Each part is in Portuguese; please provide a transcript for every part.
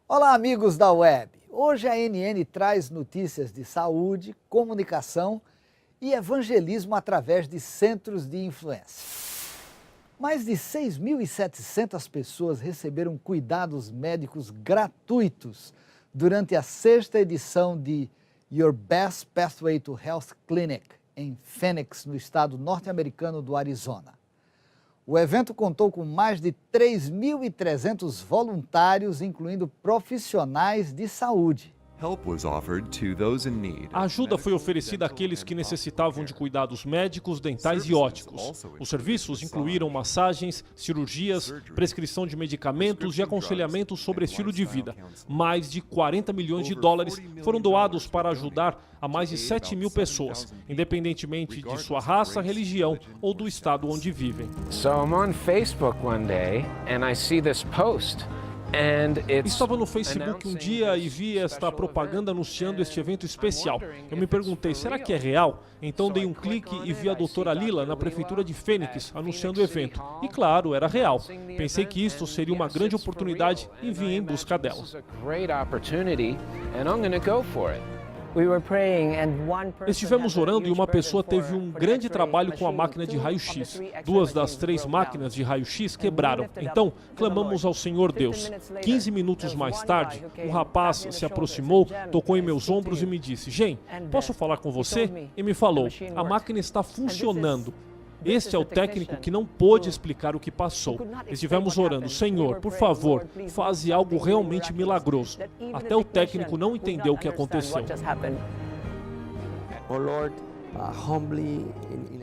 Olá, amigos da web! Hoje a NN traz notícias de saúde, comunicação e evangelismo através de centros de influência. Mais de 6.700 pessoas receberam cuidados médicos gratuitos durante a 6ª edição de Your Best Pathway to Health Clinic, em Phoenix, no estado norte-americano do Arizona. O evento contou com mais de 3.300 voluntários, incluindo profissionais de saúde. A ajuda foi oferecida àqueles que necessitavam de cuidados médicos, dentais e ópticos. Os serviços incluíram massagens, cirurgias, prescrição de medicamentos e aconselhamento sobre estilo de vida. Mais de 40 milhões de dólares foram doados para ajudar a mais de 7.000 pessoas, independentemente de sua raça, religião ou do estado onde vivem. So I'm on Facebook one day and I see this post. Estava no Facebook um dia e vi esta propaganda anunciando este evento especial. Eu me perguntei, será que é real? Então dei um clique e vi a doutora Lila na prefeitura de Phoenix anunciando o evento. E claro, era real. Pensei que isto seria uma grande oportunidade e vim em busca dela. Estivemos orando e uma pessoa teve um grande trabalho com a máquina de raio-x. 2 das 3 máquinas de raio-x quebraram. Então, clamamos ao Senhor Deus. 15 minutos mais tarde, um rapaz se aproximou, tocou em meus ombros e me disse, Jen, posso falar com você? E me falou, a máquina está funcionando. Este é o técnico que não pôde explicar o que passou. Estivemos orando, Senhor, por favor, faze algo realmente milagroso. Até o técnico não entendeu o que aconteceu.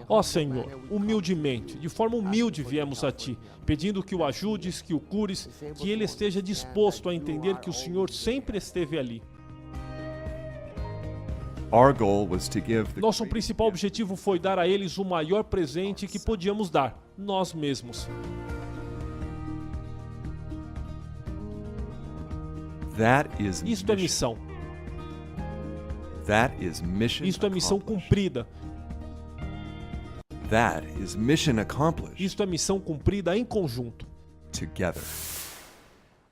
Ó Senhor, humildemente, de forma humilde viemos a Ti, pedindo que o ajudes, que o cures, que ele esteja disposto a entender que o Senhor sempre esteve ali. Nosso principal objetivo foi dar a eles o maior presente que podíamos dar, nós mesmos. Isto é missão. Isto é missão cumprida. Isto é missão cumprida em conjunto.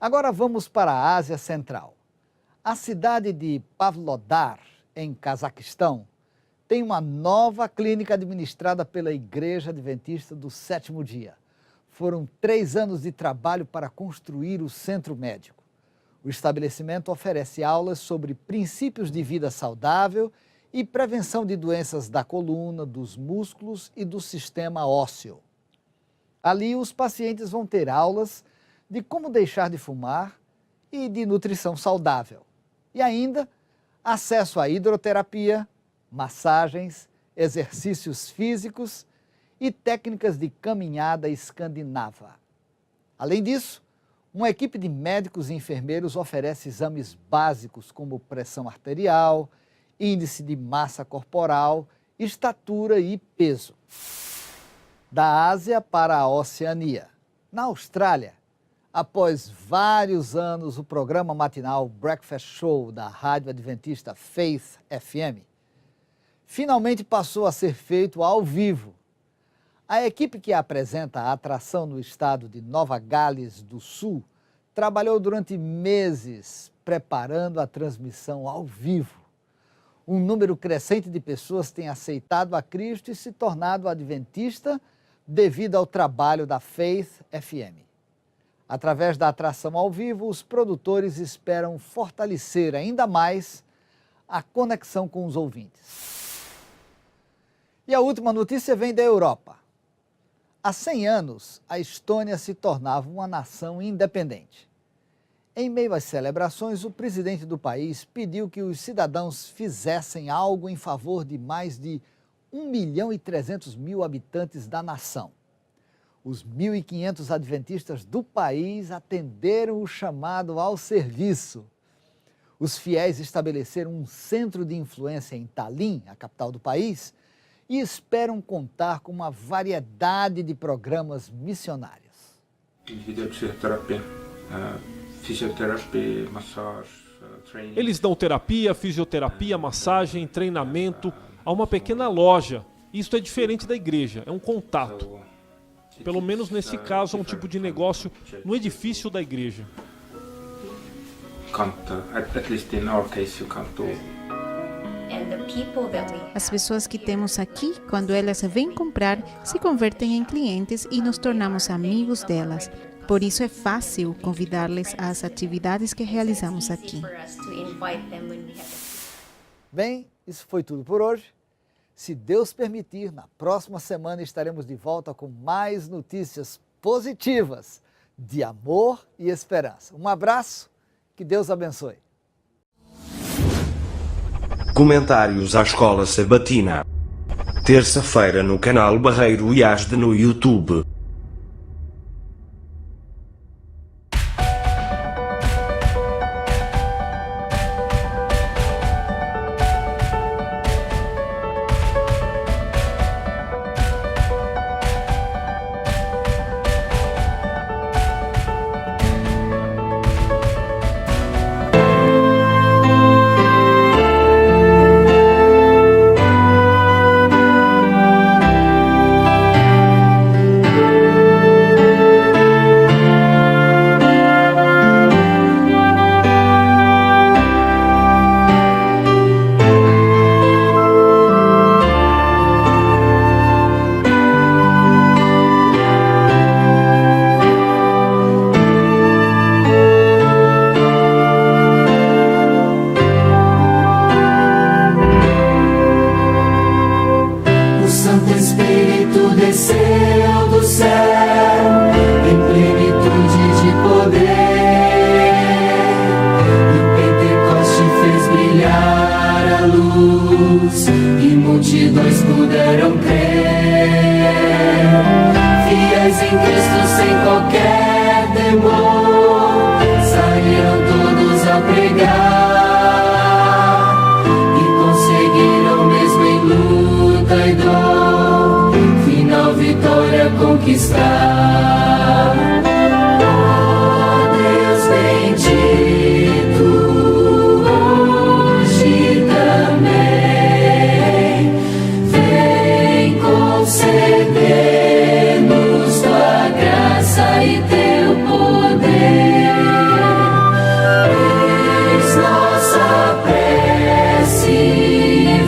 Agora vamos para a Ásia Central. A cidade de Pavlodar, em Cazaquistão, tem uma nova clínica administrada pela Igreja Adventista do Sétimo Dia. Foram 3 anos de trabalho para construir o centro médico. O estabelecimento oferece aulas sobre princípios de vida saudável e prevenção de doenças da coluna, dos músculos e do sistema ósseo. Ali, os pacientes vão ter aulas de como deixar de fumar e de nutrição saudável. E ainda, acesso à hidroterapia, massagens, exercícios físicos e técnicas de caminhada escandinava. Além disso, uma equipe de médicos e enfermeiros oferece exames básicos como pressão arterial, índice de massa corporal, estatura e peso. Da Ásia para a Oceania. Na Austrália, após vários anos, o programa matinal Breakfast Show da Rádio Adventista Faith FM finalmente passou a ser feito ao vivo. A equipe que apresenta a atração no estado de Nova Gales do Sul trabalhou durante meses preparando a transmissão ao vivo. Um número crescente de pessoas tem aceitado a Cristo e se tornado adventista devido ao trabalho da Faith FM. Através da atração ao vivo, os produtores esperam fortalecer ainda mais a conexão com os ouvintes. E a última notícia vem da Europa. Há 100 anos, a Estônia se tornava uma nação independente. Em meio às celebrações, o presidente do país pediu que os cidadãos fizessem algo em favor de mais de 1.300.000 habitantes da nação. Os 1.500 adventistas do país atenderam o chamado ao serviço. Os fiéis estabeleceram um centro de influência em Tallinn, a capital do país, e esperam contar com uma variedade de programas missionários. Eles dão terapia, fisioterapia, massagem, treinamento a uma pequena loja. Isto é diferente da igreja, é um contato. Pelo menos nesse caso, é um tipo de negócio no edifício da igreja. can't, at least in our case, you can't do. As pessoas que temos aqui, quando elas vêm comprar, se convertem em clientes e nos tornamos amigos delas. Por isso é fácil convidá-las às atividades que realizamos aqui. Bem, isso foi tudo por hoje. Se Deus permitir, na próxima semana estaremos de volta com mais notícias positivas de amor e esperança. Um abraço, que Deus abençoe. Comentários à Escola Sabatina. Terça-feira no canal Barreiro IASD no YouTube. E multidões puderam crer, fiéis em Cristo sem qualquer temor, saíram todos a pregar e conseguiram mesmo em luta e dor, final vitória conquistar. Oh Deus bendito, hoje também vem conceder-nos tua graça e teu poder. Eis nossa prece,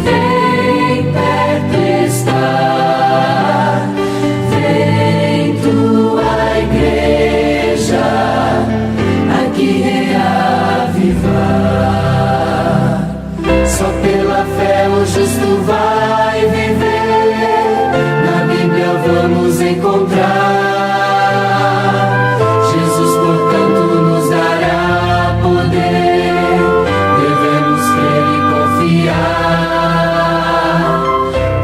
vem perto estar, vem tua igreja aqui reavivar. Só pela fé o justo vai viver, na Bíblia vamos encontrar. Jesus, portanto, nos dará poder, devemos crer e confiar.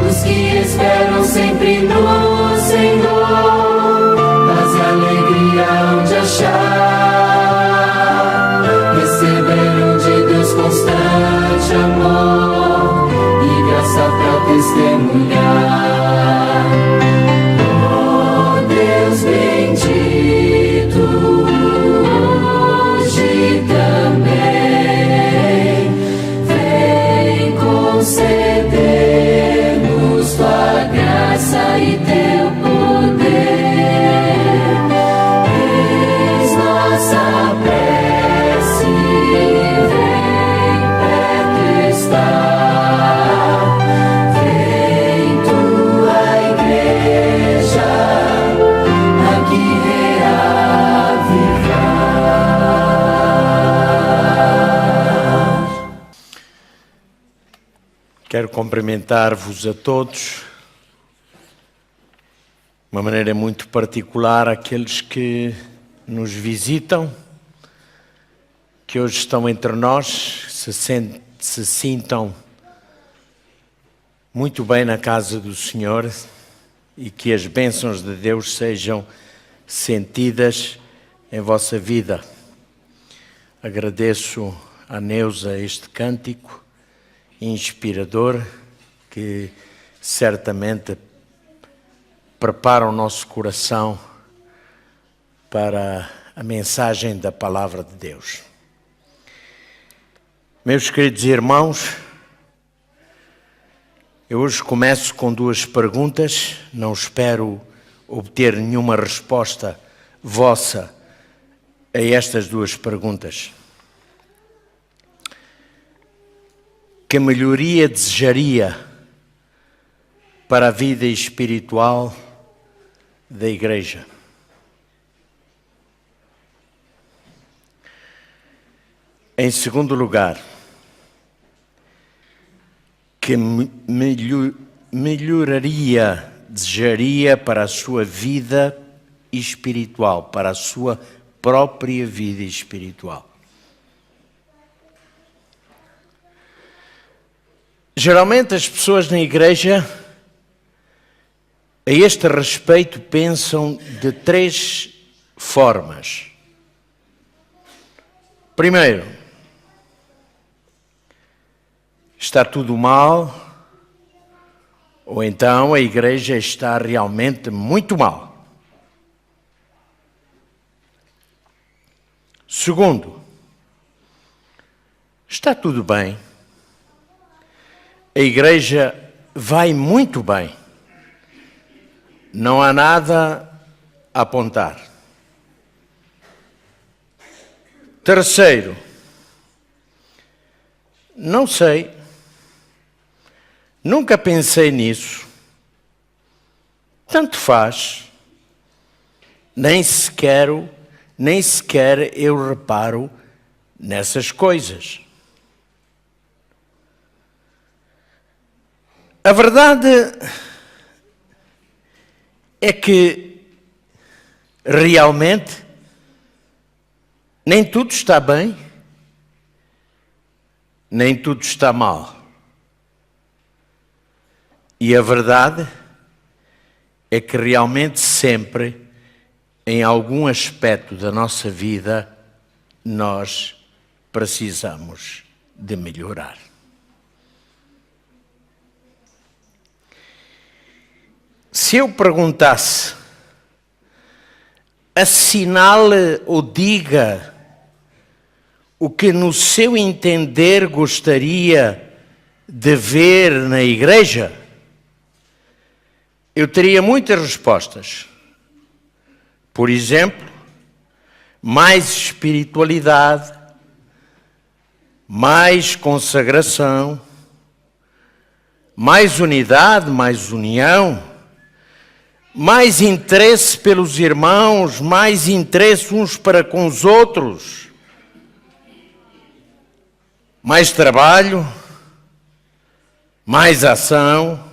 Os que esperam sempre no Senhor, paz e alegria hão de achar, receberam de Deus constante amor e graça pra testemunhar. Oh Deus bendito, hoje também vem conceder-nos tua graça e teu poder. Eis nossa prece, vem perto estar, vem tua igreja aqui reavivar. Quero cumprimentar-vos a todos, de uma maneira muito particular, aqueles que nos visitam, que hoje estão entre nós, se sintam muito bem na casa do Senhor e que as bênçãos de Deus sejam sentidas em vossa vida. Agradeço a Neuza este cântico inspirador que certamente prepara o nosso coração para a mensagem da Palavra de Deus. Meus queridos irmãos, eu hoje começo com duas perguntas, não espero obter nenhuma resposta vossa a estas duas perguntas. que melhoria desejaria para a vida espiritual da Igreja? Em segundo lugar, que melhoraria desejaria para a sua vida espiritual, para a sua própria vida espiritual. Geralmente as pessoas na igreja, a este respeito, pensam de 3 formas. Primeiro, está tudo mal, ou então a igreja está realmente muito mal. Segundo, está tudo bem, a igreja vai muito bem, não há nada a apontar. Terceiro, não sei, nunca pensei nisso, tanto faz, nem sequer eu reparo nessas coisas. A verdade é que realmente nem tudo está bem, nem tudo está mal. E a verdade é que realmente sempre, em algum aspecto da nossa vida, nós precisamos de melhorar. Se eu perguntasse, assinale ou diga o que no seu entender gostaria de ver na igreja, eu teria muitas respostas. Por exemplo, mais espiritualidade, mais consagração, mais unidade, mais união, mais interesse pelos irmãos, mais interesse uns para com os outros, mais trabalho, mais ação,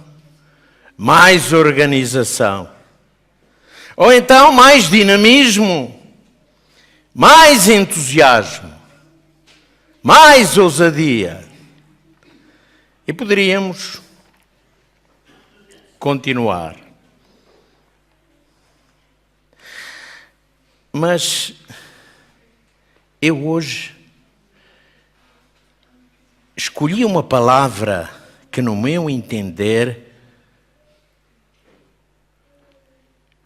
mais organização. Ou então mais dinamismo, mais entusiasmo, mais ousadia. E poderíamos continuar. Mas eu hoje escolhi uma palavra que, no meu entender,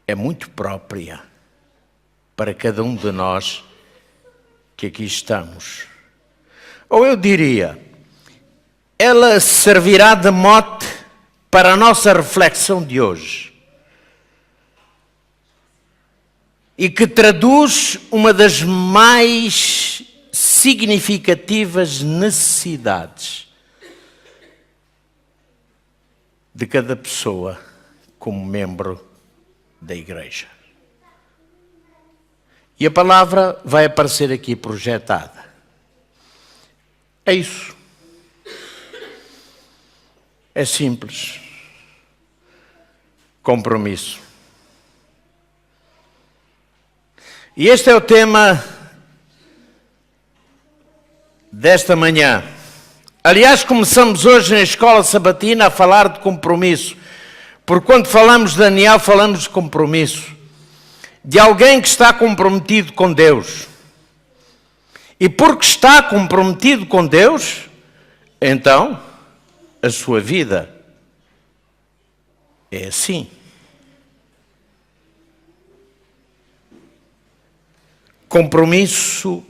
é muito própria para cada um de nós que aqui estamos. Ou eu diria, ela servirá de mote para a nossa reflexão de hoje. E que traduz uma das mais significativas necessidades de cada pessoa como membro da igreja. E a palavra vai aparecer aqui projetada. É isso. É simples. Compromisso. E este é o tema desta manhã. Aliás, começamos hoje na escola sabatina a falar de compromisso. Porque quando falamos de Daniel, falamos de compromisso. De alguém que está comprometido com Deus. E porque está comprometido com Deus, então a sua vida é assim. Compromisso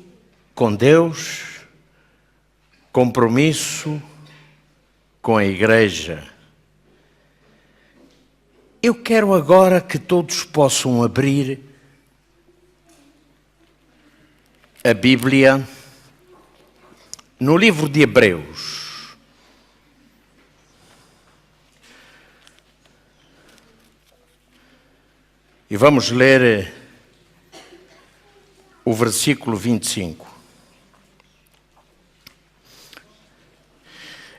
com Deus, compromisso com a igreja. Eu quero agora que todos possam abrir a Bíblia no livro de Hebreus. E vamos ler o versículo 25.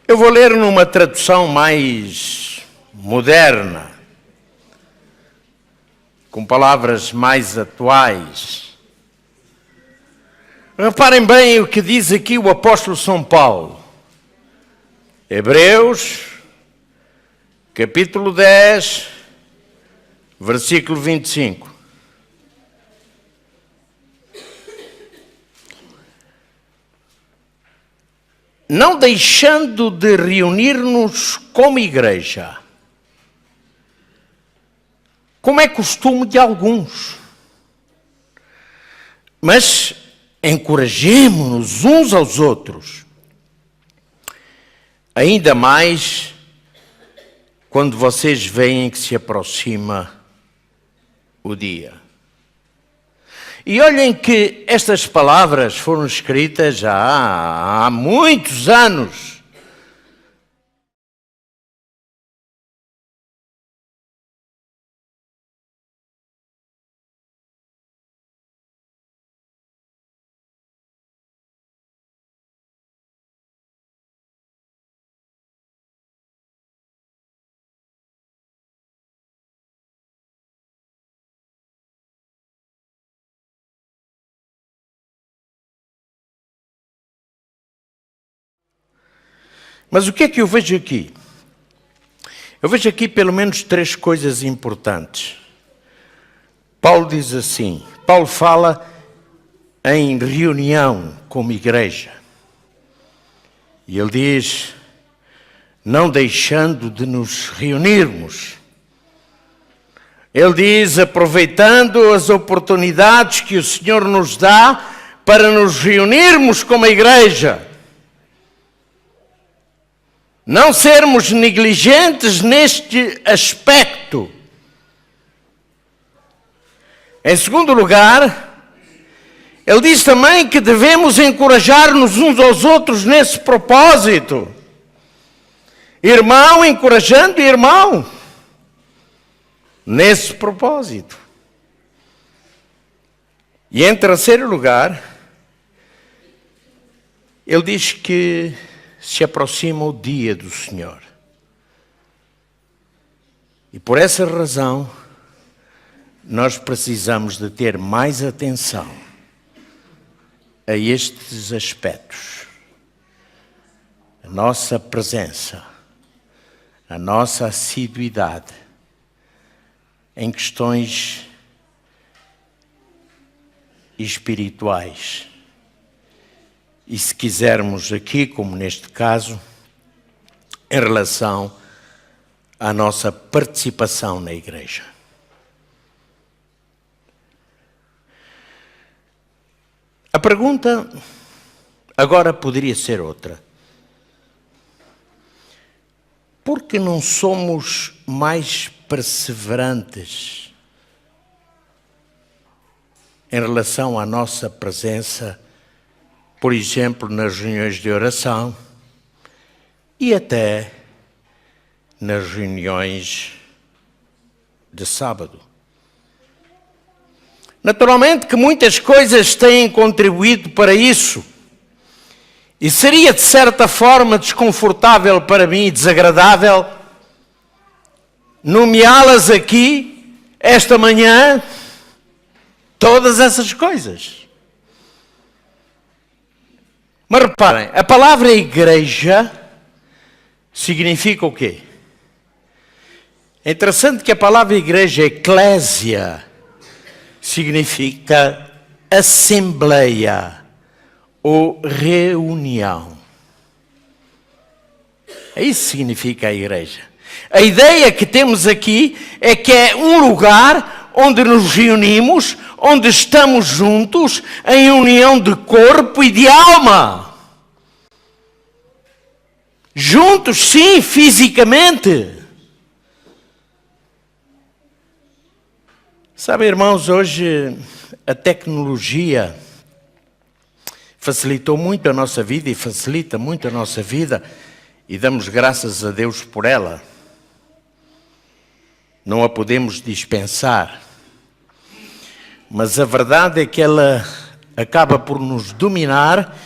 Eu vou ler numa tradução mais moderna, com palavras mais atuais. Reparem bem o que diz aqui o apóstolo São Paulo. Hebreus, capítulo 10, versículo 25. Não deixando de reunir-nos como igreja, como é costume de alguns, mas encorajemo-nos uns aos outros, ainda mais quando vocês veem que se aproxima o dia. E olhem que estas palavras foram escritas já há muitos anos. Mas o que é que eu vejo aqui? Eu vejo aqui pelo menos 3 coisas importantes. Paulo diz assim, Paulo fala em reunião como igreja. E ele diz, não deixando de nos reunirmos. Ele diz, aproveitando as oportunidades que o Senhor nos dá para nos reunirmos como igreja. Não sermos negligentes neste aspecto. Em segundo lugar, ele diz também que devemos encorajar-nos uns aos outros nesse propósito. Irmão encorajando irmão. Nesse propósito. E em terceiro lugar, ele diz que se aproxima o dia do Senhor. E por essa razão, nós precisamos de ter mais atenção a estes aspectos. A nossa presença, a nossa assiduidade em questões espirituais. E se quisermos aqui, como neste caso, em relação à nossa participação na igreja. A pergunta agora poderia ser outra. Por que não somos mais perseverantes em relação à nossa presença, por exemplo, nas reuniões de oração e até nas reuniões de sábado? Naturalmente que muitas coisas têm contribuído para isso. E seria de certa forma desconfortável para mim e desagradável nomeá-las aqui, esta manhã, todas essas coisas. Mas reparem, a palavra igreja significa o quê? É interessante que a palavra igreja, eclésia, significa assembleia ou reunião. Isso significa a igreja. A ideia que temos aqui é que é um lugar onde nos reunimos, onde estamos juntos, em união de corpo e de alma. Juntos, sim, fisicamente. Sabe, irmãos, hoje a tecnologia facilitou muito a nossa vida e facilita muito a nossa vida e damos graças a Deus por ela. Não a podemos dispensar. mas a verdade é que ela acaba por nos dominar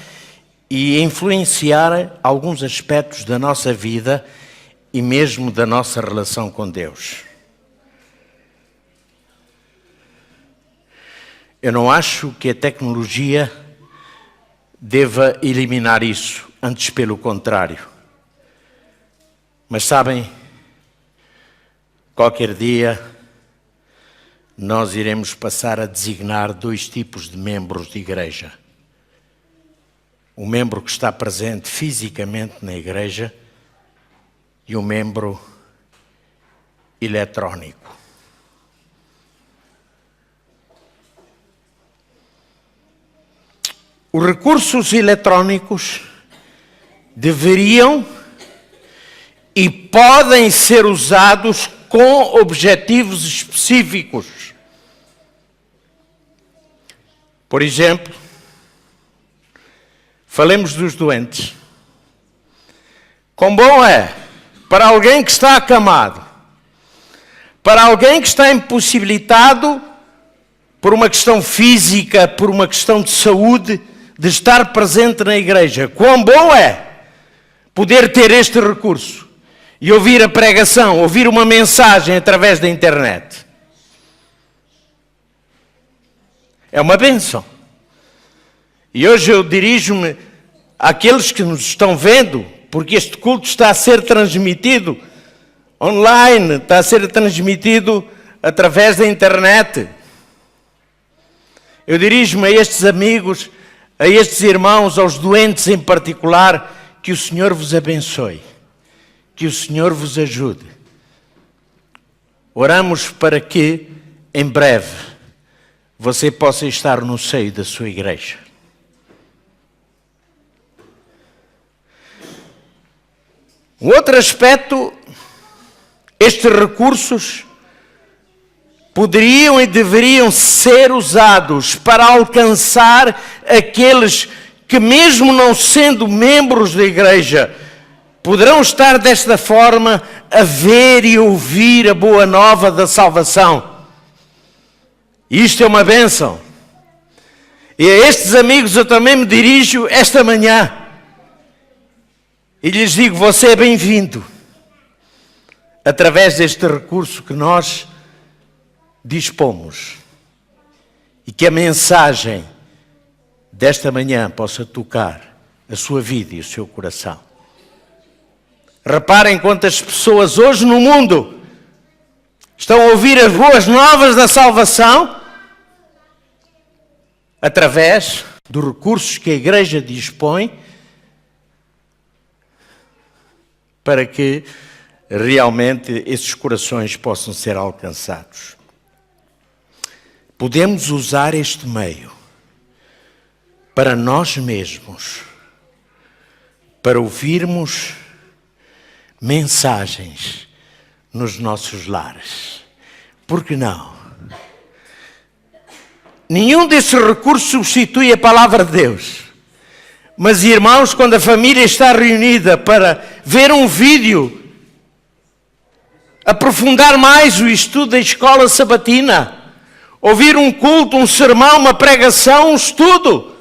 e influenciar alguns aspectos da nossa vida e mesmo da nossa relação com Deus. Eu não acho que a tecnologia deva eliminar isso, antes pelo contrário. Mas sabem, qualquer dia nós iremos passar a designar 2 tipos de membros de igreja. O membro que está presente fisicamente na igreja e o membro eletrónico. Os recursos eletrónicos deveriam e podem ser usados com objetivos específicos. Por exemplo, falemos dos doentes. Quão bom é para alguém que está acamado, para alguém que está impossibilitado por uma questão física, por uma questão de saúde, de estar presente na igreja. Quão bom é poder ter este recurso e ouvir a pregação, ouvir uma mensagem através da internet. É uma bênção. E hoje eu dirijo-me àqueles que nos estão vendo, porque este culto está a ser transmitido online, está a ser transmitido através da internet. Eu dirijo-me a estes amigos, a estes irmãos, aos doentes em particular, que o Senhor vos abençoe, que o Senhor vos ajude. Oramos para que, em breve, você possa estar no seio da sua igreja. Um outro aspecto, estes recursos poderiam e deveriam ser usados para alcançar aqueles que, mesmo não sendo membros da igreja, poderão estar desta forma a ver e ouvir a boa nova da salvação. Isto é uma bênção. E a estes amigos eu também me dirijo esta manhã. E lhes digo, você é bem-vindo. Através deste recurso que nós dispomos. E que a mensagem desta manhã possa tocar a sua vida e o seu coração. Reparem quantas pessoas hoje no mundo estão a ouvir as boas novas da salvação através dos recursos que a igreja dispõe para que realmente esses corações possam ser alcançados. Podemos usar este meio para nós mesmos, para ouvirmos mensagens nos nossos lares. Por que não? Nenhum desses recursos substitui a palavra de Deus. Mas, irmãos, quando a família está reunida para ver um vídeo, aprofundar mais o estudo da escola sabatina, ouvir um culto, um sermão, uma pregação, um estudo,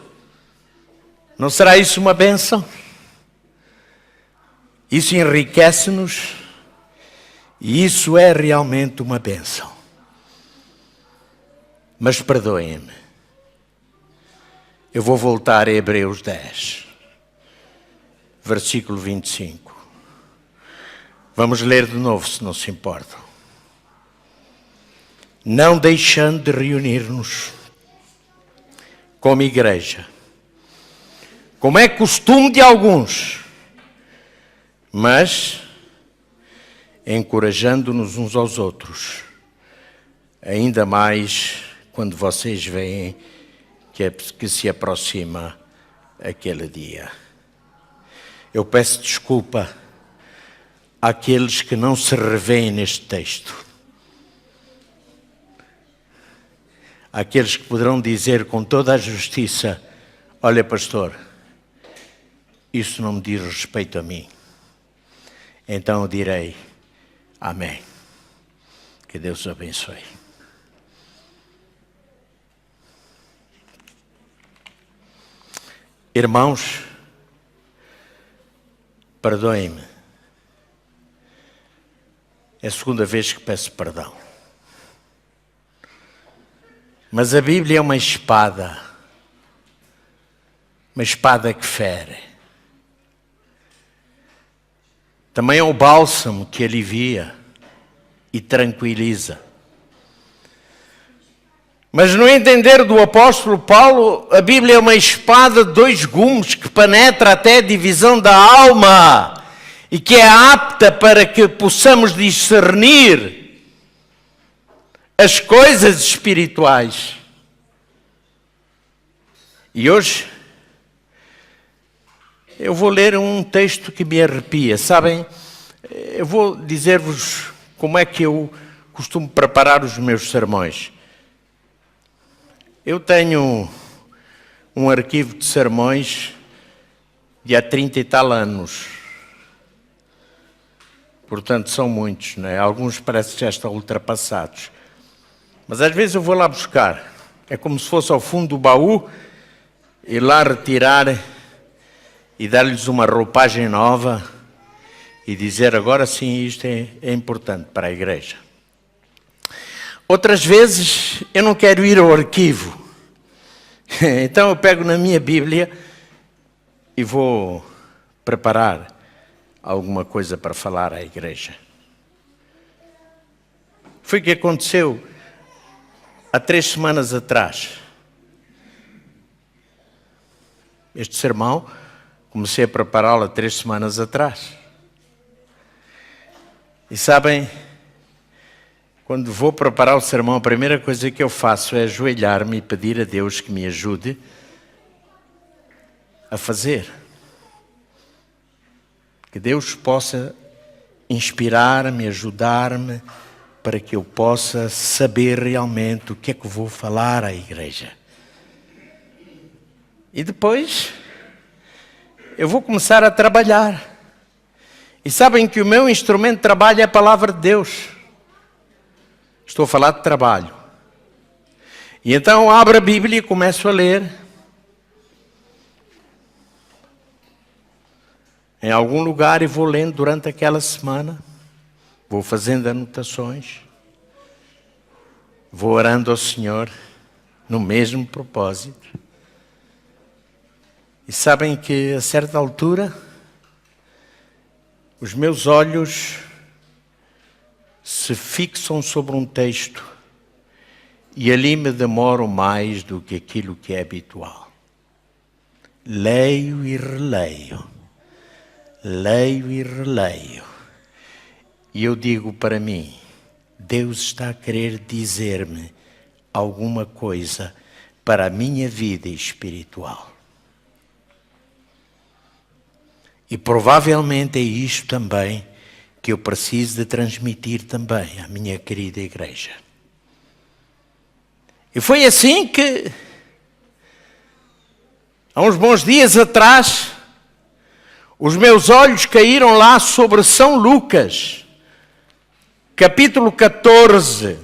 não será isso uma bênção? Isso enriquece-nos e isso é realmente uma bênção. Mas perdoem-me. Eu vou voltar a Hebreus 10, versículo 25. Vamos ler de novo, se não se importam. Não deixando de reunir-nos como igreja, como é costume de alguns, mas encorajando-nos uns aos outros, ainda mais quando vocês veem que se aproxima aquele dia. Eu peço desculpa àqueles que não se revêem neste texto. Àqueles que poderão dizer com toda a justiça, olha pastor, isso não me diz respeito a mim. Então eu direi, amém. Que Deus o abençoe. Irmãos, perdoem-me. É a segunda vez que peço perdão. Mas a Bíblia é uma espada que fere. Também é o bálsamo que alivia e tranquiliza. Mas no entender do apóstolo Paulo, a Bíblia é uma espada de 2 gumes que penetra até a divisão da alma e que é apta para que possamos discernir as coisas espirituais. E hoje eu vou ler um texto que me arrepia. Sabem, eu vou dizer-vos como é que eu costumo preparar os meus sermões. Eu tenho um arquivo de sermões de há 30 e tal anos. Portanto, são muitos, não é? Alguns parece que já estão ultrapassados. Mas às vezes eu vou lá buscar. É como se fosse ao fundo do baú, ir lá retirar e dar-lhes uma roupagem nova e dizer agora sim, isto é importante para a igreja. Outras vezes eu não quero ir ao arquivo. Então eu pego na minha Bíblia e vou preparar alguma coisa para falar à igreja. Foi o que aconteceu há 3 semanas atrás. Este sermão comecei a prepará-lo há 3 semanas atrás. E sabem, quando vou preparar o sermão, a primeira coisa que eu faço é ajoelhar-me e pedir a Deus que me ajude a fazer. Que Deus possa inspirar-me, ajudar-me, para que eu possa saber realmente o que é que vou falar à igreja. E depois eu vou começar a trabalhar. E sabem que o meu instrumento de trabalho é a palavra de Deus. Estou a falar de trabalho. E então abro a Bíblia e começo a ler. Em algum lugar e vou lendo durante aquela semana. Vou fazendo anotações. Vou orando ao Senhor no mesmo propósito. E sabem que a certa altura os meus olhos se fixam sobre um texto e ali me demoro mais do que aquilo que é habitual. Leio e releio. Leio e releio. E eu digo para mim, Deus está a querer dizer-me alguma coisa para a minha vida espiritual. E provavelmente é isto também que eu preciso de transmitir também à minha querida igreja. E foi assim que, há uns bons dias atrás, os meus olhos caíram lá sobre São Lucas, capítulo 14.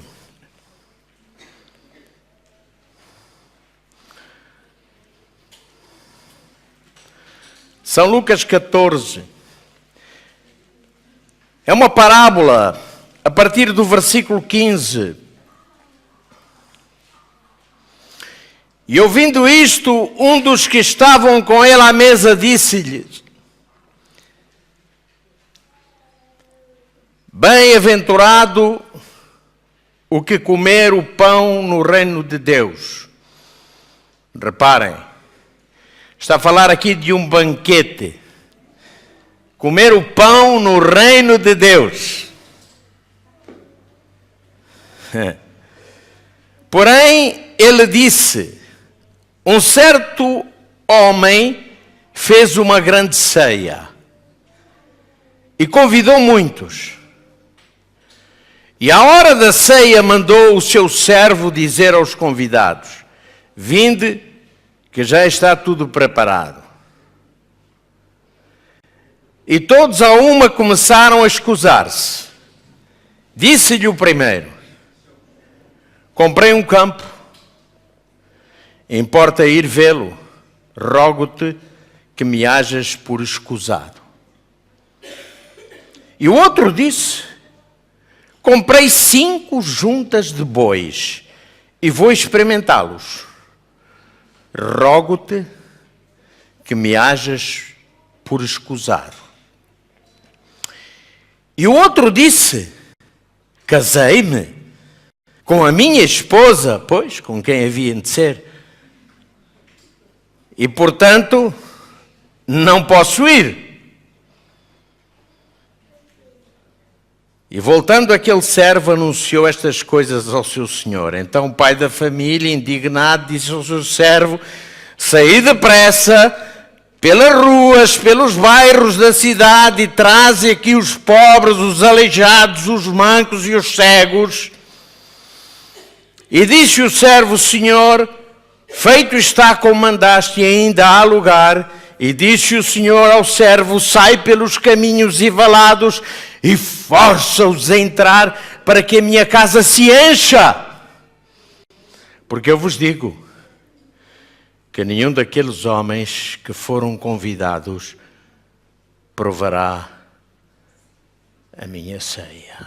São Lucas 14. É uma parábola a partir do versículo 15. E ouvindo isto, um dos que estavam com ele à mesa disse-lhes: Bem-aventurado o que comer o pão no reino de Deus. Reparem, está a falar aqui de um banquete. Comer o pão no reino de Deus. Porém, ele disse: um certo homem fez uma grande ceia e convidou muitos. E à hora da ceia mandou o seu servo dizer aos convidados: vinde, que já está tudo preparado. E todos a uma começaram a escusar-se. Disse-lhe o primeiro: comprei um campo, importa ir vê-lo. rogo-te que me hajas por escusado. E o outro disse, comprei 5 juntas de bois e vou experimentá-los. Rogo-te que me hajas por escusado. E o outro disse, casei-me com a minha esposa, pois, com quem havia de ser, e portanto não posso ir. E voltando, aquele servo anunciou estas coisas ao seu senhor. Então o pai da família, indignado, disse ao seu servo, saí depressa pelas ruas, pelos bairros da cidade e traze aqui os pobres, os aleijados, os mancos e os cegos. E disse o servo, Senhor, feito está como mandaste e ainda há lugar. E disse o Senhor ao servo, sai pelos caminhos e valados e força-os a entrar para que a minha casa se encha. Porque eu vos digo que nenhum daqueles homens que foram convidados provará a minha ceia.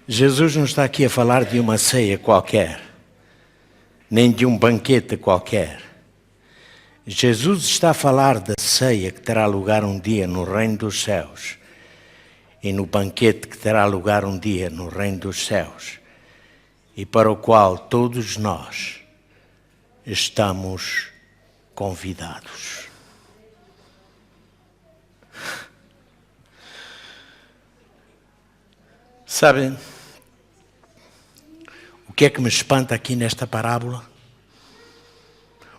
Jesus não está aqui a falar de uma ceia qualquer, nem de um banquete qualquer. Jesus está a falar da ceia que terá lugar um dia no reino dos céus e no banquete que terá lugar um dia no reino dos céus e para o qual todos nós estamos convidados. Sabem, o que é que me espanta aqui nesta parábola?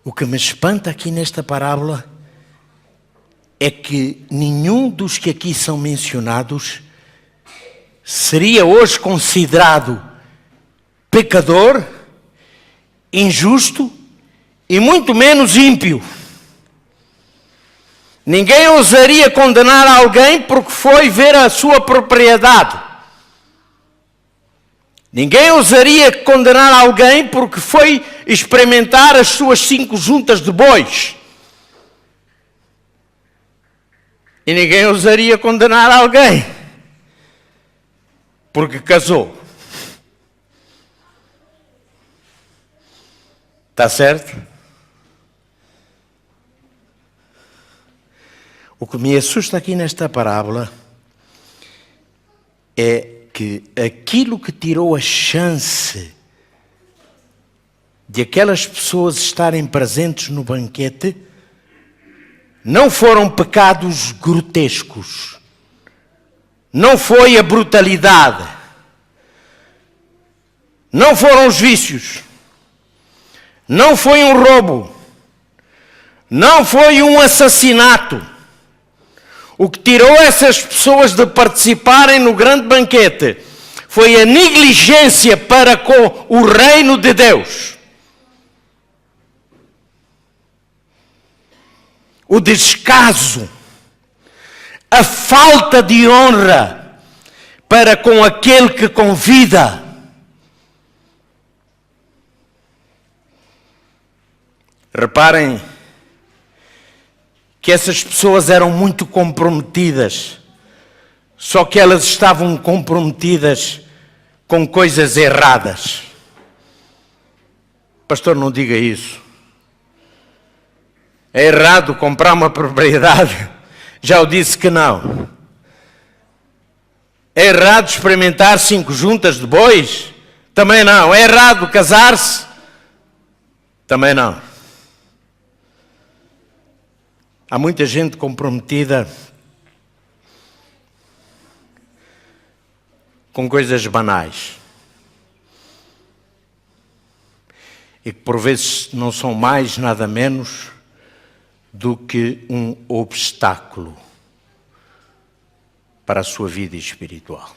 O que me espanta aqui nesta parábola é que nenhum dos que aqui são mencionados seria hoje considerado pecador, injusto e muito menos ímpio. Ninguém ousaria condenar alguém porque foi ver a sua propriedade. Ninguém ousaria condenar alguém porque foi experimentar as suas 5 juntas de bois. E ninguém ousaria condenar alguém porque casou. Está certo? O que me assusta aqui nesta parábola é que aquilo que tirou a chance de aquelas pessoas estarem presentes no banquete não foram pecados grotescos, não foi a brutalidade, não foram os vícios, não foi um roubo, não foi um assassinato. O que tirou essas pessoas de participarem no grande banquete foi a negligência para com o reino de Deus. O descaso, a falta de honra para com aquele que convida. Reparem que essas pessoas eram muito comprometidas, só que elas estavam comprometidas com coisas erradas. Pastor, não diga isso. É errado comprar uma propriedade? Já eu disse que não. É errado experimentar 5 juntas de bois? Também não. É errado casar-se? Também não. Há muita gente comprometida com coisas banais e que por vezes não são mais nada menos do que um obstáculo para a sua vida espiritual.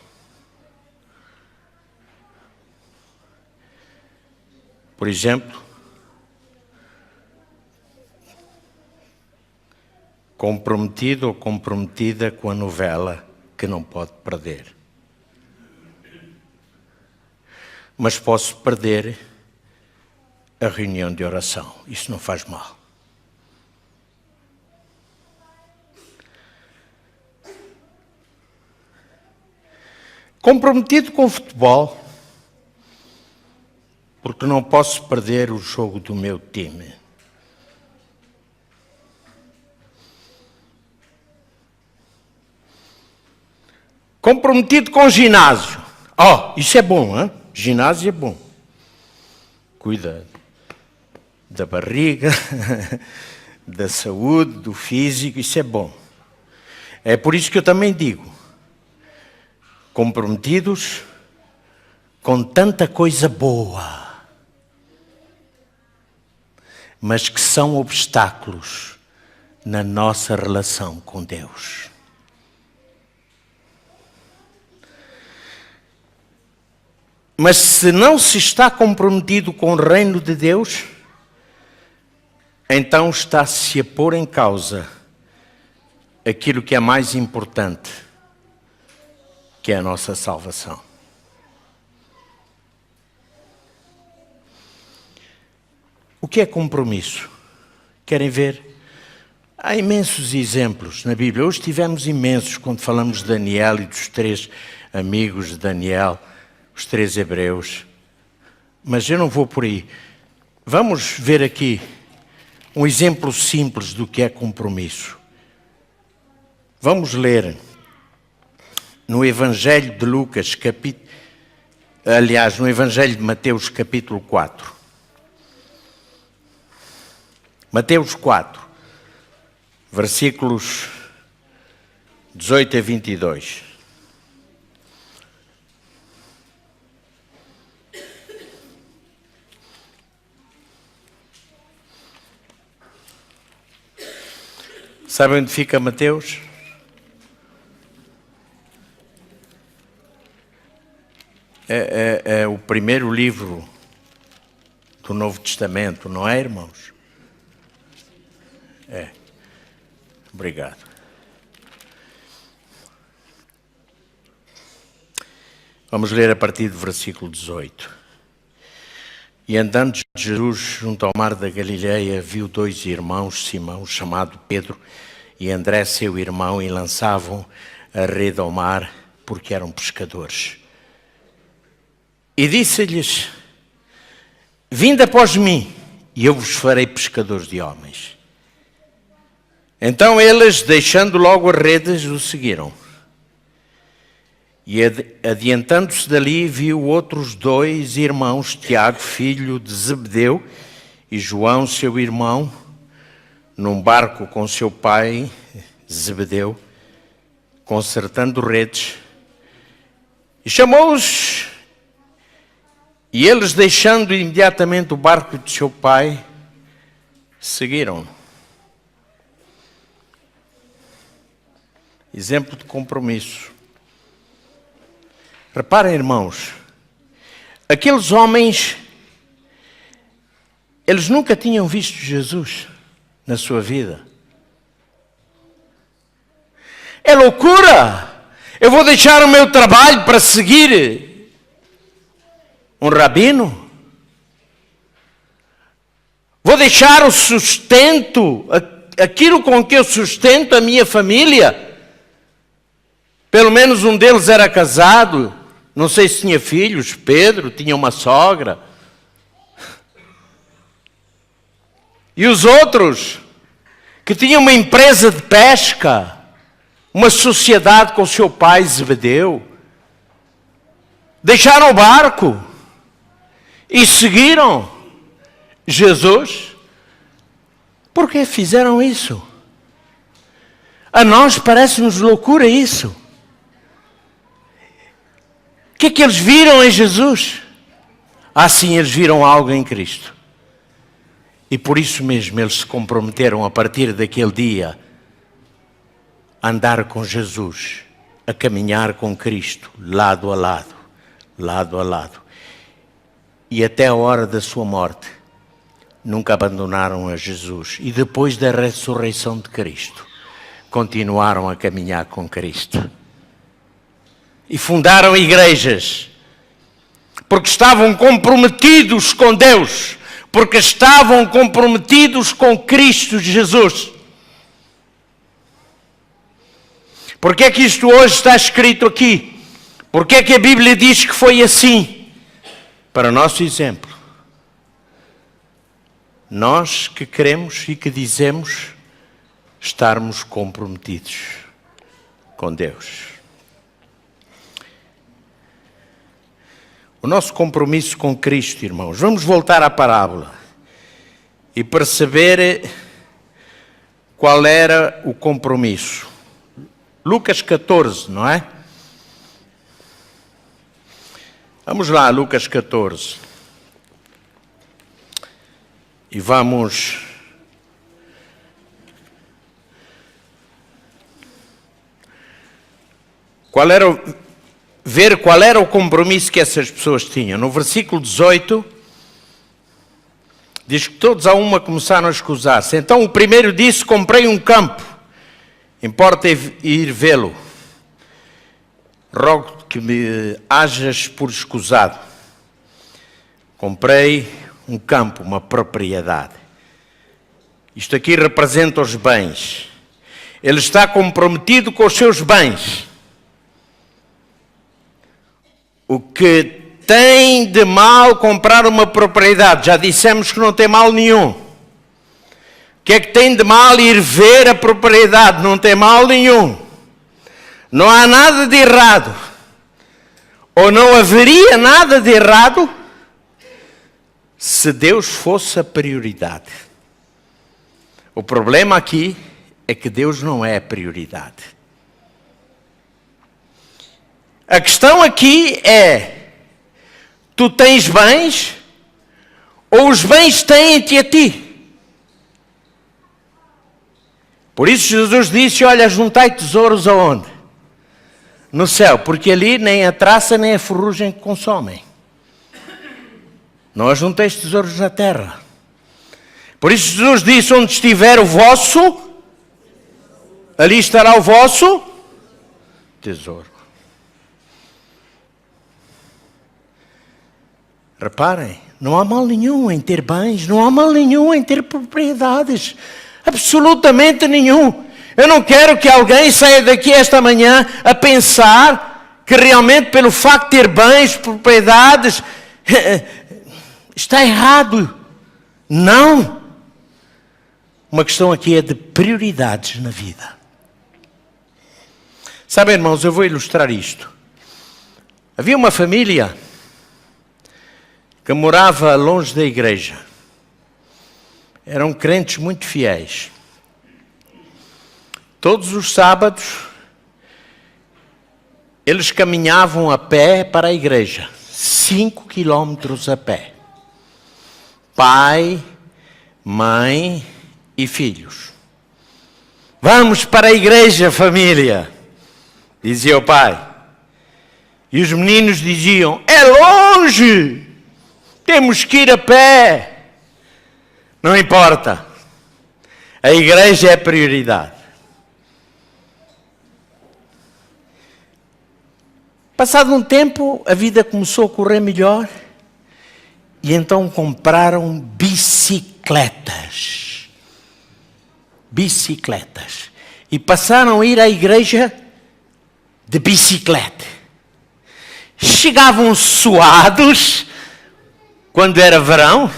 Por exemplo, comprometido ou comprometida com a novela que não pode perder. Mas posso perder a reunião de oração. Isso não faz mal. Comprometido com o futebol, porque não posso perder o jogo do meu time. Comprometido com o ginásio. Isso é bom, hein? Ginásio é bom. Cuida da barriga, da saúde, do físico, isso é bom. É por isso que eu também digo, comprometidos com tanta coisa boa, mas que são obstáculos na nossa relação com Deus. Mas se não se está comprometido com o reino de Deus, então está-se a pôr em causa aquilo que é mais importante, que é a nossa salvação. O que é compromisso? Querem ver? Há imensos exemplos na Bíblia. Hoje tivemos imensos quando falamos de Daniel e dos 3 amigos de Daniel, os 3 hebreus. Mas eu não vou por aí. Vamos ver aqui um exemplo simples do que é compromisso. Vamos ler no Evangelho de Lucas, no Evangelho de Mateus, capítulo 4. Mateus 4, versículos 18 a 22. Sabem onde fica Mateus? É o primeiro livro do Novo Testamento, não é, irmãos? É. Obrigado. Vamos ler a partir do versículo 18. E andando Jesus junto ao mar da Galileia, viu 2 irmãos, Simão, chamado Pedro, e André, seu irmão, e lançavam a rede ao mar, porque eram pescadores. E disse-lhes: vinde após mim, e eu vos farei pescadores de homens. Então eles, deixando logo as redes, o seguiram. E adiantando-se dali, viu outros 2 irmãos, Tiago, filho de Zebedeu, e João, seu irmão, num barco com seu pai, Zebedeu, consertando redes, e chamou-os, e eles, deixando imediatamente o barco de seu pai, seguiram-no. Exemplo de compromisso. Reparem, irmãos, aqueles homens, eles nunca tinham visto Jesus na sua vida. É loucura! Eu vou deixar o meu trabalho para seguir um rabino? Vou deixar o sustento, aquilo com que eu sustento a minha família? Pelo menos um deles era casado, não sei se tinha filhos, Pedro tinha uma sogra. E os outros, que tinham uma empresa de pesca, uma sociedade com seu pai Zebedeu, deixaram o barco e seguiram Jesus. Por que fizeram isso? A nós parece-nos loucura isso. O que é que eles viram em Jesus? Sim, eles viram algo em Cristo. E por isso mesmo eles se comprometeram a partir daquele dia a andar com Jesus, a caminhar com Cristo, lado a lado, lado a lado. E até a hora da sua morte, nunca abandonaram a Jesus. E depois da ressurreição de Cristo, continuaram a caminhar com Cristo. E fundaram igrejas, porque estavam comprometidos com Deus, porque estavam comprometidos com Cristo Jesus. Por que é que isto hoje está escrito aqui? Por que é que a Bíblia diz que foi assim? Para nosso exemplo. Nós que queremos e que dizemos estarmos comprometidos com Deus. O nosso compromisso com Cristo, irmãos. Vamos voltar à parábola e perceber qual era o compromisso. Lucas 14, não é? Vamos lá, Lucas 14. E vamos ver qual era o compromisso que essas pessoas tinham. No versículo 18, diz que todos a uma começaram a escusar-se. Então o primeiro disse: comprei um campo, importa ir vê-lo. Rogo que me hajas por escusado. Comprei um campo, uma propriedade. Isto aqui representa os bens. Ele está comprometido com os seus bens. O que tem de mal comprar uma propriedade? Já dissemos que não tem mal nenhum. O que é que tem de mal ir ver a propriedade? Não tem mal nenhum. Não há nada de errado. Ou não haveria nada de errado se Deus fosse a prioridade. O problema aqui é que Deus não é a prioridade. A questão aqui é: tu tens bens ou os bens têm-te a ti? Por isso Jesus disse: olha, juntai tesouros aonde? No céu, porque ali nem a traça nem a ferrugem consomem. Não ajunteis tesouros na terra. Por isso Jesus disse: onde estiver o vosso, ali estará o vosso tesouro. Reparem, não há mal nenhum em ter bens, não há mal nenhum em ter propriedades. Absolutamente nenhum. Eu não quero que alguém saia daqui esta manhã a pensar que realmente pelo facto de ter bens, propriedades, está errado. Não. Uma questão aqui é de prioridades na vida. Sabe, irmãos, eu vou ilustrar isto. Havia uma família que morava longe da igreja. Eram crentes muito fiéis. Todos os sábados, eles caminhavam a pé para a igreja. 5 quilómetros a pé. Pai, mãe e filhos. Vamos para a igreja, família, dizia o pai. E os meninos diziam: é longe! Temos que ir a pé. Não importa. A igreja é a prioridade. Passado um tempo, a vida começou a correr melhor. E então compraram bicicletas. Bicicletas. E passaram a ir à igreja de bicicleta. Chegavam suados quando era verão,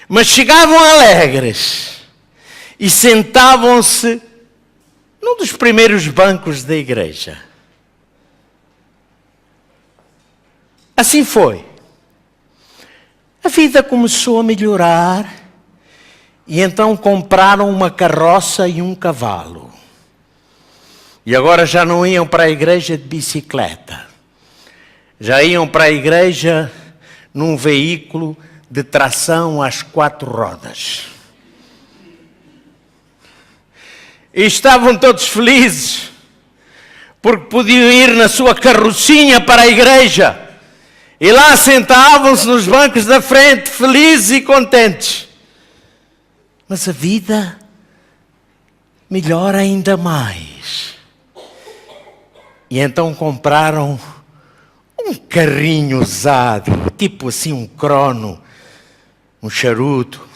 mas chegavam alegres e sentavam-se num dos primeiros bancos da igreja. Assim foi. A vida começou a melhorar e então compraram uma carroça e um cavalo. E agora já não iam para a igreja de bicicleta. Já iam para a igreja num veículo de tração às 4 rodas. E estavam todos felizes, porque podiam ir na sua carrocinha para a igreja. E lá sentavam-se nos bancos da frente, felizes e contentes. Mas a vida melhora ainda mais. E então compraram um carrinho usado, tipo assim um crono, um charuto.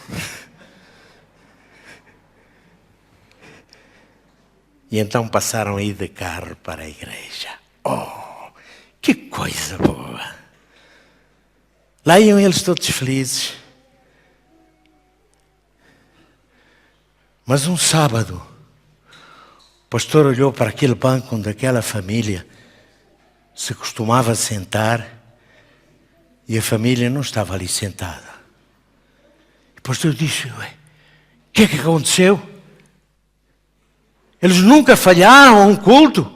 E então passaram a ir de carro para a igreja. Oh, que coisa boa! Lá iam eles todos felizes. Mas um sábado, o pastor olhou para aquele banco onde aquela família se costumava sentar e a família não estava ali sentada. E o pastor disse: ué, o que é que aconteceu? Eles nunca falharam a um culto?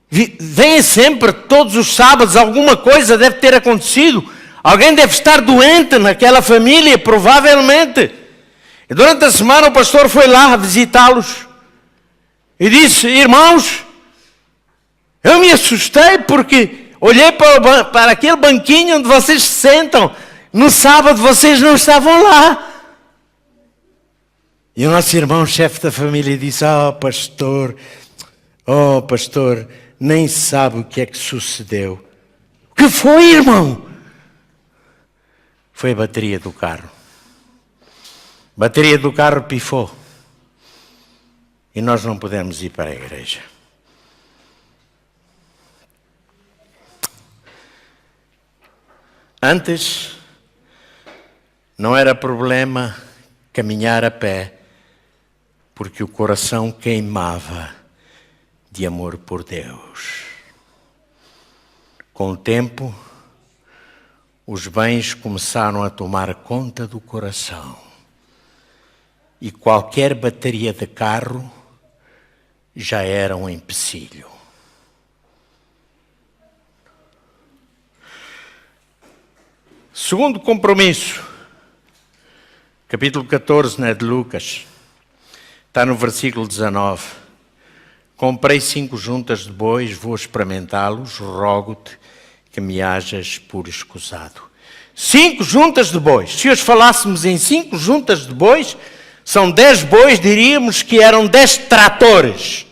Vêm sempre, todos os sábados, alguma coisa deve ter acontecido. Alguém deve estar doente naquela família, provavelmente. E durante a semana o pastor foi lá visitá-los e disse: irmãos, eu me assustei porque olhei para aquele banquinho onde vocês se sentam. No sábado vocês não estavam lá. E o nosso irmão, chefe da família, disse: oh pastor, nem sabe o que é que sucedeu. O que foi, irmão? Foi a bateria do carro. A bateria do carro pifou. E nós não pudemos ir para a igreja. Antes, não era problema caminhar a pé, porque o coração queimava de amor por Deus. Com o tempo, os bens começaram a tomar conta do coração. E qualquer bateria de carro já era um empecilho. Segundo compromisso, capítulo 14, né, de Lucas, está no versículo 19. Comprei 5 juntas de bois, vou experimentá-los, rogo-te que me hajas por escusado. 5 juntas de bois. Se hoje falássemos em 5 juntas de bois, são 10 bois, diríamos que eram 10 tratores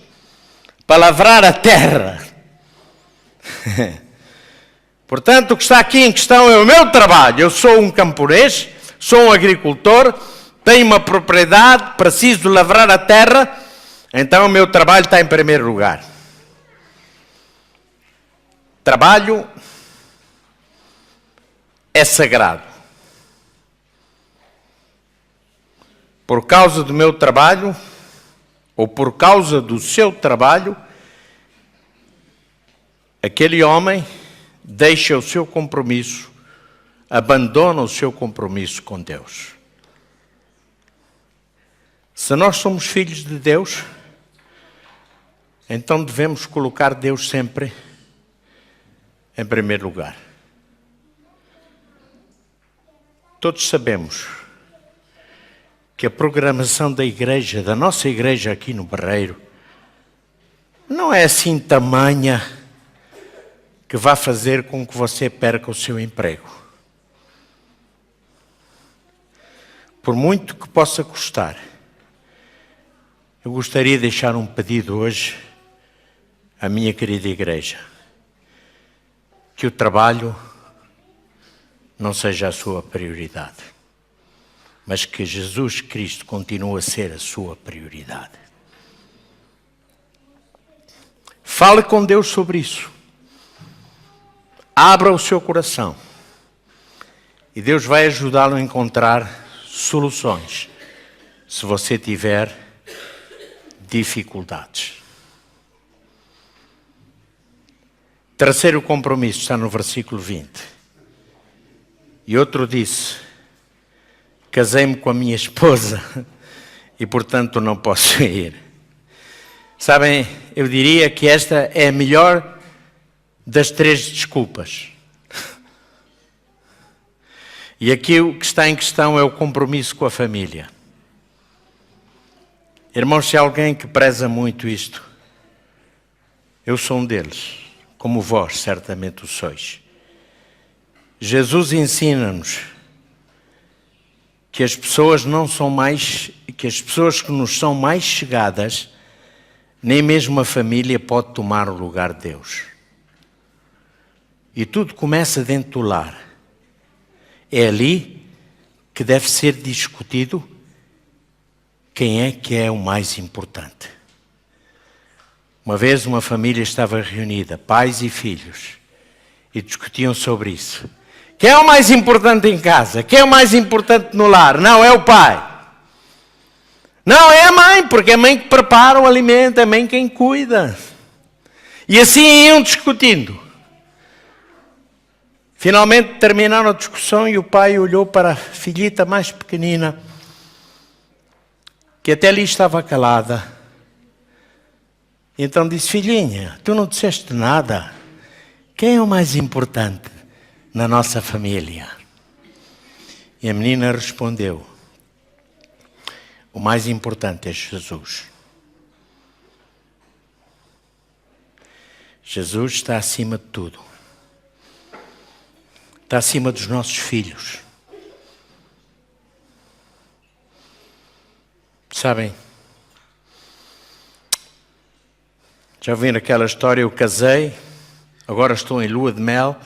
para lavrar a terra. Portanto, o que está aqui em questão é o meu trabalho. Eu sou um camponês, sou um agricultor, tenho uma propriedade, preciso lavrar a terra, então o meu trabalho está em primeiro lugar. Trabalho é sagrado. Por causa do meu trabalho, ou por causa do seu trabalho, aquele homem deixa o seu compromisso, abandona o seu compromisso com Deus. Se nós somos filhos de Deus, então devemos colocar Deus sempre em primeiro lugar. Todos sabemos que a programação da igreja, da nossa igreja aqui no Barreiro, não é assim tamanha que vai fazer com que você perca o seu emprego. Por muito que possa custar, eu gostaria de deixar um pedido hoje à minha querida igreja: que o trabalho não seja a sua prioridade, mas que Jesus Cristo continue a ser a sua prioridade. Fale com Deus sobre isso. Abra o seu coração. E Deus vai ajudá-lo a encontrar soluções, se você tiver dificuldades. Terceiro compromisso está no versículo 20. E outro disse: casei-me com a minha esposa e, portanto, não posso ir. Sabem, eu diria que esta é a melhor das 3 desculpas. E aqui o que está em questão é o compromisso com a família. Irmãos, se há alguém que preza muito isto, eu sou um deles, como vós certamente o sois. Jesus ensina-nos que as pessoas que nos são mais chegadas, nem mesmo a família pode tomar o lugar de Deus. E tudo começa dentro do lar. É ali que deve ser discutido quem é que é o mais importante. Uma vez uma família estava reunida, pais e filhos, e discutiam sobre isso. Quem é o mais importante em casa? Quem é o mais importante no lar? Não, é o pai. Não, é a mãe, porque é a mãe que prepara o alimento, é a mãe quem cuida. E assim iam discutindo. Finalmente terminaram a discussão e o pai olhou para a filhita mais pequenina, que até ali estava calada. E então disse: filhinha, tu não disseste nada. Quem é o mais importante na nossa família? E a menina respondeu: o mais importante é Jesus. Jesus está acima de tudo. Está acima dos nossos filhos. Sabem, já ouviram aquela história? Eu casei, agora estou em lua de mel,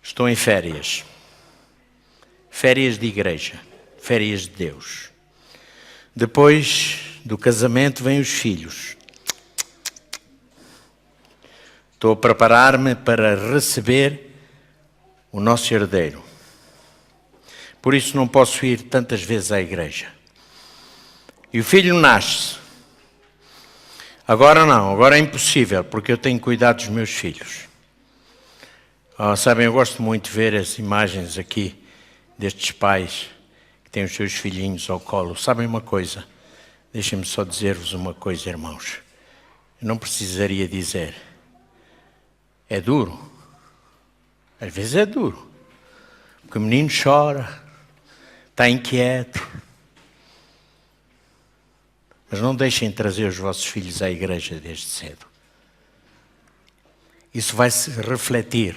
estou em férias. Férias de igreja, férias de Deus. Depois do casamento vêm os filhos. Estou a preparar-me para receber o nosso herdeiro. Por isso não posso ir tantas vezes à igreja. E o filho nasce. Agora não, agora é impossível, porque eu tenho que cuidar dos meus filhos. Sabem, eu gosto muito de ver as imagens aqui destes pais que têm os seus filhinhos ao colo. Sabem uma coisa? Deixem-me só dizer-vos uma coisa, irmãos. Eu não precisaria dizer. É duro. Às vezes é duro. Porque o menino chora, está inquieto. Mas não deixem trazer os vossos filhos à igreja desde cedo. Isso vai se refletir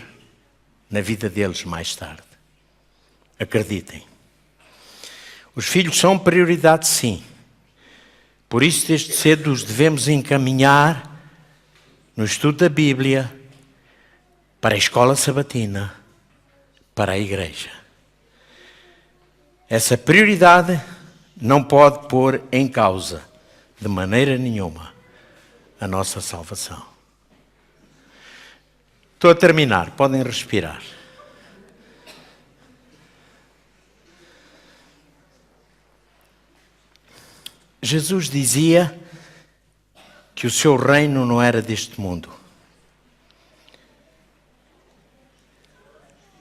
na vida deles mais tarde. Acreditem. Os filhos são prioridade, sim. Por isso, desde cedo, os devemos encaminhar no estudo da Bíblia, para a escola sabatina, para a igreja. Essa prioridade não pode pôr em causa, de maneira nenhuma, a nossa salvação. Estou a terminar, podem respirar. Jesus dizia que o seu reino não era deste mundo.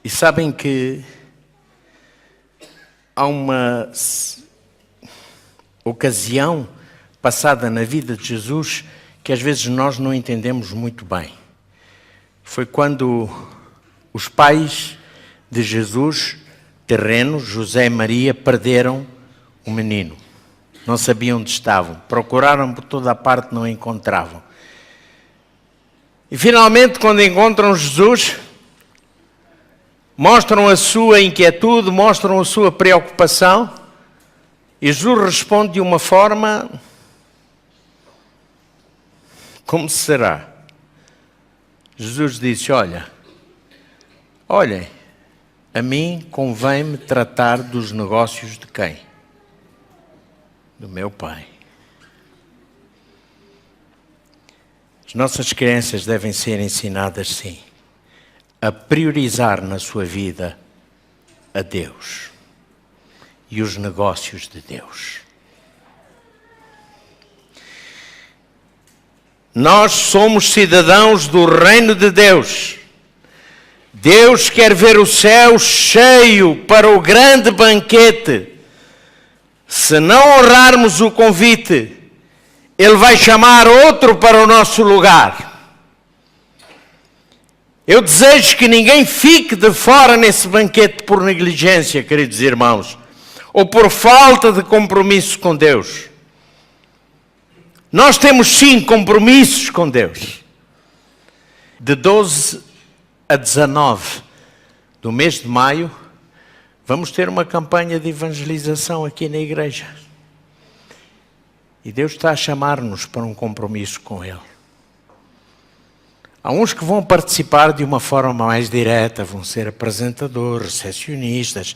E sabem que há uma ocasião passada na vida de Jesus que às vezes nós não entendemos muito bem. Foi quando os pais de Jesus, terrenos, José e Maria, perderam o menino. Não sabiam onde estavam. Procuraram por toda a parte, não encontravam. E finalmente, quando encontram Jesus, mostram a sua inquietude, mostram a sua preocupação. E Jesus responde de uma forma: como será? Jesus disse: olhem, a mim convém-me tratar dos negócios de quem? Do meu Pai. As nossas crianças devem ser ensinadas, sim, a priorizar na sua vida a Deus e os negócios de Deus. Nós somos cidadãos do reino de Deus. Deus quer ver o céu cheio para o grande banquete. Se não honrarmos o convite, Ele vai chamar outro para o nosso lugar. Eu desejo que ninguém fique de fora nesse banquete por negligência, queridos irmãos, ou por falta de compromisso com Deus. Nós temos sim compromissos com Deus. De 12 a 19 do mês de maio, vamos ter uma campanha de evangelização aqui na igreja. E Deus está a chamar-nos para um compromisso com Ele. Há uns que vão participar de uma forma mais direta, vão ser apresentadores, recepcionistas,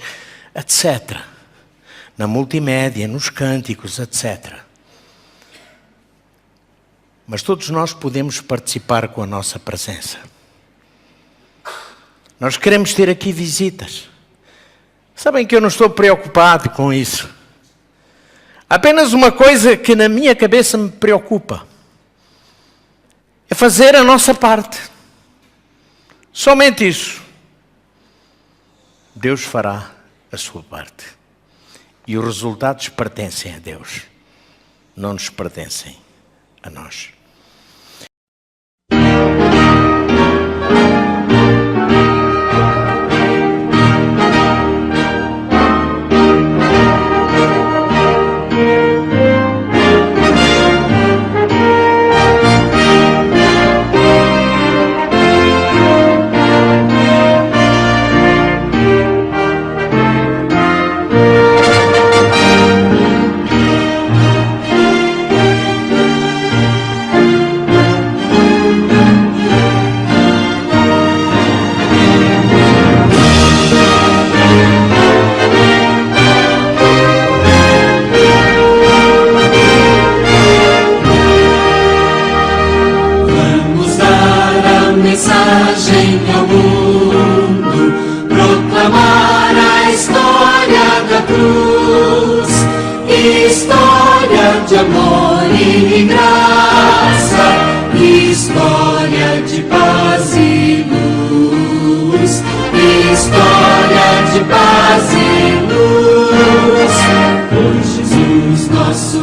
etc. Na multimédia, nos cânticos, etc. Mas todos nós podemos participar com a nossa presença. Nós queremos ter aqui visitas. Sabem que eu não estou preocupado com isso. Apenas uma coisa que na minha cabeça me preocupa é fazer a nossa parte. Somente isso. Deus fará a sua parte. E os resultados pertencem a Deus. Não nos pertencem a nós. Nosso